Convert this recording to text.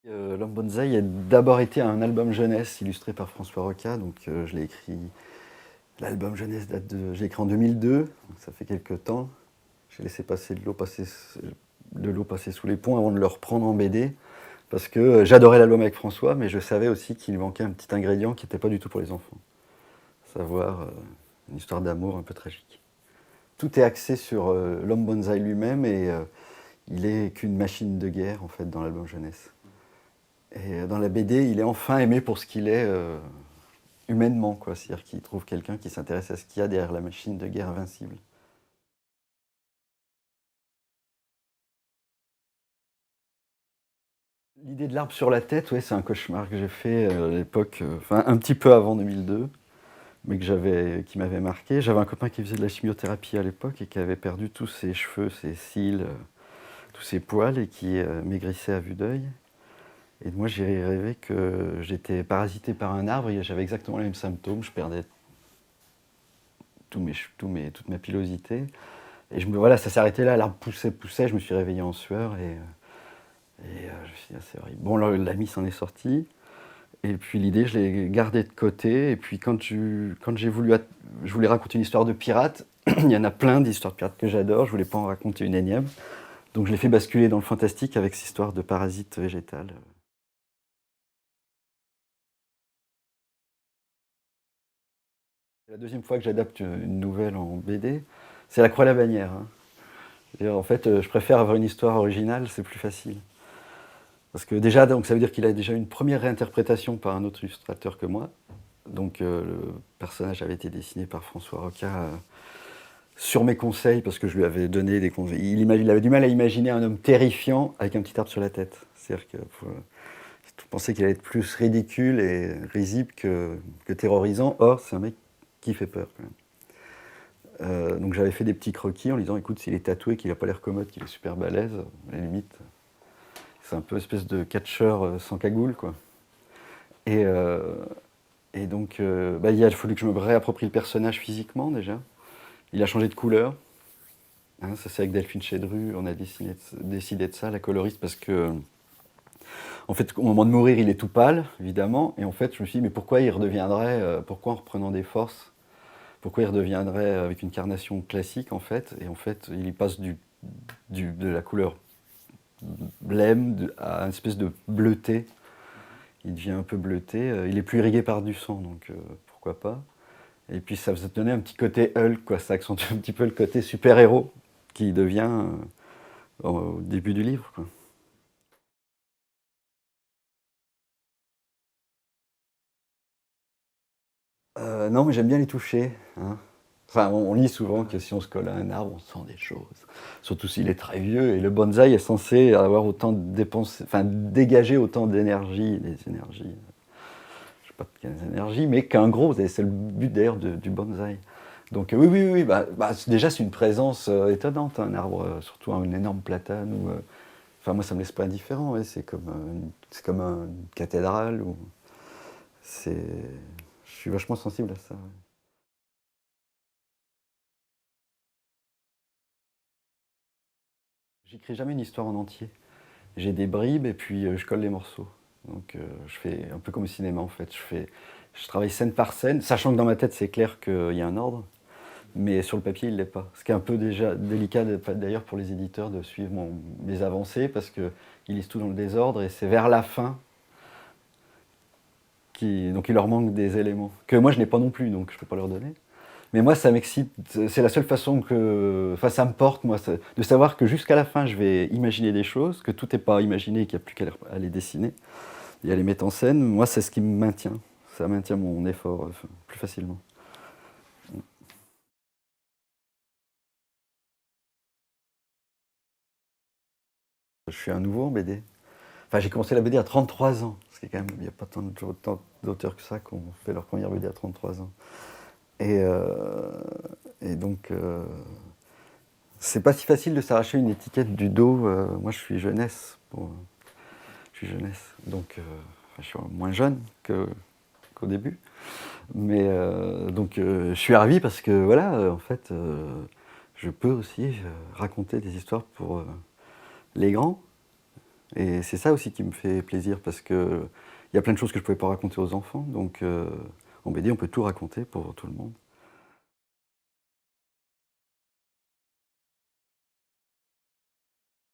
L'Homme Bonsaï a d'abord été un album jeunesse illustré par François Roca, donc je l'ai écrit. L'album jeunesse j'ai écrit en 2002, donc ça fait quelques temps. J'ai laissé passer de l'eau passer sous les ponts avant de le reprendre en BD, parce que j'adorais l'album avec François, mais je savais aussi qu'il manquait un petit ingrédient qui n'était pas du tout pour les enfants, à savoir une histoire d'amour un peu tragique. Tout est axé sur l'homme bonsaï lui-même et il est qu'une machine de guerre en fait dans l'album jeunesse. Et dans la BD, il est enfin aimé pour ce qu'il est humainement, quoi. C'est-à-dire qu'il trouve quelqu'un qui s'intéresse à ce qu'il y a derrière la machine de guerre invincible. L'idée de l'arbre sur la tête, ouais, c'est un cauchemar que j'ai fait à l'époque, enfin un petit peu avant 2002, mais qui m'avait marqué. J'avais un copain qui faisait de la chimiothérapie à l'époque et qui avait perdu tous ses cheveux, ses cils, tous ses poils et qui maigrissait à vue d'œil. Et moi, j'ai rêvé que j'étais parasité par un arbre et j'avais exactement les mêmes symptômes. Je perdais toute ma pilosité. Et voilà, ça s'est arrêté là, l'arbre poussait, je me suis réveillé en sueur et je me suis dit, ah, c'est horrible. Bon, l'ami s'en est sorti. Et puis l'idée, je l'ai gardée de côté. Et puis je voulais raconter une histoire de pirate. Il y en a plein d'histoires de pirates que j'adore. Je voulais pas en raconter une énième. Donc je l'ai fait basculer dans le fantastique avec cette histoire de parasite végétal. C'est la deuxième fois que j'adapte une nouvelle en BD. C'est La Croix et la bannière, hein. En fait, je préfère avoir une histoire originale, c'est plus facile. Parce que déjà, donc, ça veut dire qu'il a déjà une première réinterprétation par un autre illustrateur que moi. Donc le personnage avait été dessiné par François Roca sur mes conseils, parce que je lui avais donné des conseils. Il avait du mal à imaginer un homme terrifiant avec un petit arbre sur la tête. C'est-à-dire que je pensais qu'il allait être plus ridicule et risible que terrorisant. Or, c'est un mec qui fait peur quand même. Donc j'avais fait des petits croquis en lui disant, écoute, s'il est tatoué, qu'il n'a pas l'air commode, qu'il est super balèze, à la limite, c'est un peu une espèce de catcheur sans cagoule, quoi. Et, euh, et donc, il a fallu que je me réapproprie le personnage physiquement, déjà. Il a changé de couleur. Hein, ça, c'est avec Delphine Chédru, on a décidé de ça, la coloriste, parce que, en fait, au moment de mourir, il est tout pâle, évidemment. Et en fait, je me suis dit, mais pourquoi il redeviendrait, pourquoi en reprenant des forces, pourquoi il redeviendrait avec une carnation classique, en fait. Et en fait, il y passe de la couleur blême à une espèce de bleuté. Il devient un peu bleuté. Il est plus irrigué par du sang, donc pourquoi pas. Et puis ça vous donnait un petit côté Hulk, quoi. Ça accentue un petit peu le côté super-héros qui devient au début du livre, quoi. Non, mais j'aime bien les toucher, hein. Enfin, on lit souvent que si on se colle à un arbre, on sent des choses. Surtout s'il est très vieux. Et le bonsaï est censé avoir autant de dépenser, enfin, dégager autant d'énergie, des énergies, je sais pas de quelles énergies, mais qu'un gros. C'est le but d'ailleurs du bonsaï. Donc oui, déjà c'est une présence étonnante, un arbre, surtout un énorme platane. Enfin moi ça me laisse pas indifférent, ouais, c'est comme une cathédrale. C'est, je suis vachement sensible à ça. Ouais. J'écris jamais une histoire en entier. J'ai des bribes et puis je colle les morceaux. Donc je fais un peu comme au cinéma en fait. Je travaille scène par scène, sachant que dans ma tête c'est clair qu'il y a un ordre, mais sur le papier il l'est pas. Ce qui est un peu déjà délicat d'ailleurs pour les éditeurs de suivre mes avancées parce qu'ils lisent tout dans le désordre et c'est vers la fin donc il leur manque des éléments que moi je n'ai pas non plus, donc je peux pas leur donner. Mais moi, ça m'excite. C'est la seule façon que. Enfin, ça me porte, moi, de savoir que jusqu'à la fin, je vais imaginer des choses, que tout n'est pas imaginé et qu'il n'y a plus qu'à les dessiner et à les mettre en scène. Moi, c'est ce qui me maintient. Ça maintient mon effort plus facilement. Je suis un nouveau en BD. Enfin, j'ai commencé la BD à 33 ans. Parce qu'il il n'y a pas tant d'auteurs que ça qui ont fait leur première BD à 33 ans. Et, euh, et donc, c'est pas si facile de s'arracher une étiquette du dos. Moi, je suis jeunesse. Bon, je suis jeunesse. Donc, je suis moins jeune qu'au début. Mais donc, je suis ravi parce que, voilà, en fait, je peux aussi raconter des histoires pour les grands. Et c'est ça aussi qui me fait plaisir, parce qu'il y a plein de choses que je ne pouvais pas raconter aux enfants, donc en BD on peut tout raconter pour tout le monde.